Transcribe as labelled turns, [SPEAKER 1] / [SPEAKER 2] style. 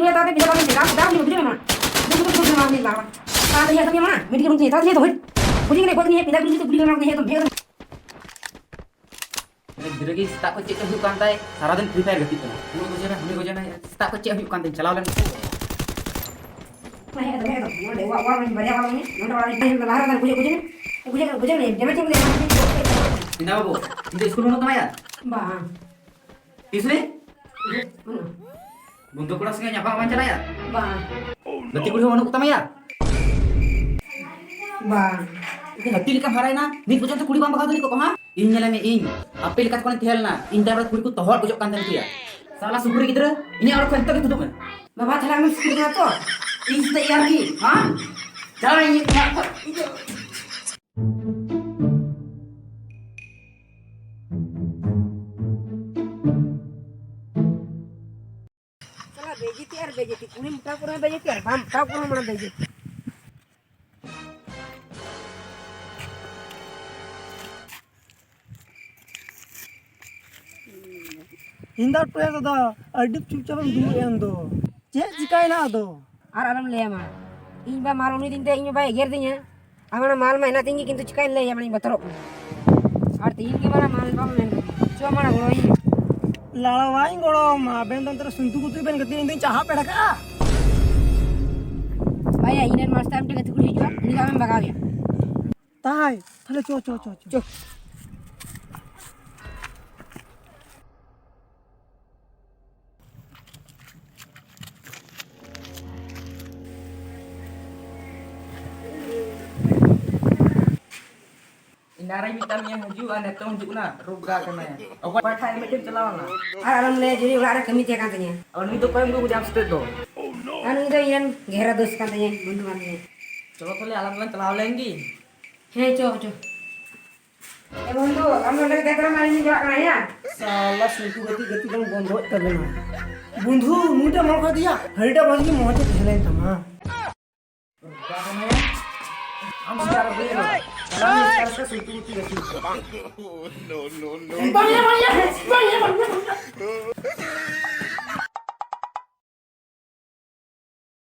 [SPEAKER 1] huya tadi bisa kami tidak dah ni bujang mana. Itu tu mana ni lah. Tadi ya tapi mana? Medik rumah tadi ya tu. Bujang ni kau ni pindah bujang tu bujang mana ni tu.
[SPEAKER 2] गिरे की stock को check हुई कांता है सारा दिन free fire गति करना मुझे को जाना स्टाक को चेक हुई कांता है चलाओ लेन
[SPEAKER 1] मैं तो वो वा वा में बढ़िया वाला नहीं नोट वाला नहीं तो बाहर कुछ नहीं डैमेज नहीं
[SPEAKER 2] इंदा बाबू इंदा स्कूल में तुम्हारा
[SPEAKER 1] बा
[SPEAKER 2] तीसरे बंदूक कोड़ा संगे nyapa man chala ya
[SPEAKER 1] बा
[SPEAKER 2] गति कुड़ी होनो तुम्हारा ya
[SPEAKER 1] बा
[SPEAKER 2] itu hati lika harai na ni kucing tu kuड़ी bang bakal tu ni kok ha इन nyala me इन apel kat kon thel na इन dapat kuड़ी ku tohol kujok kan tu ya salah suburi gidra ini orang kan tak tutup
[SPEAKER 1] बाबा थला में school में तो
[SPEAKER 2] इन से यार की हां चला ये
[SPEAKER 1] चला बेजती कुनी मुटा पुरा बेजती यार हम ता पुरा मन बेजती
[SPEAKER 3] हिंदा टोया दादा अड्डी चुपचाप दूर एन दो चे चिकाय ना दो
[SPEAKER 1] और आराम ले मा इन बा माल उनी दिन ते इन बा घेर दिया हमारा माल में ना तिंगी किंतु चिकाय ले या मनी बतरो और तीन के मारा माल बा में जो हमारा गोई
[SPEAKER 3] लाळवाई गोड़ो मा बेन तंत्र सुंतु कुतु बेन गति इंदे चाहा पेड़का
[SPEAKER 1] भाई इनर मास्टर हम टिकट कुड़ी जो निका में भगा गया
[SPEAKER 3] ताई थले चो चो चो चो
[SPEAKER 2] Indarai mitam yang haju ane tong jukna ruga kena aku pakai mesin celawana
[SPEAKER 1] और आराम ले जुरी उड़ा कमी थे कांतने
[SPEAKER 2] और ni to koy mu jam state do
[SPEAKER 1] अनु तो इन घेरा दोस्त कांतने बंधु कांतने
[SPEAKER 2] चलो तो ले alam lan चलाव लेंगी
[SPEAKER 1] हे चो चो ए बंधु हम लोग देख रहे मारी जो आना है
[SPEAKER 3] साला सुंतु गति गति दम बंद हो तबे ना बंधु मुटा मौका दिया हरिटा बज की मोहते खेले तमा
[SPEAKER 2] रुगा कena ya हम sekarang beli kalau sekarang ke suatu tiga
[SPEAKER 1] banyak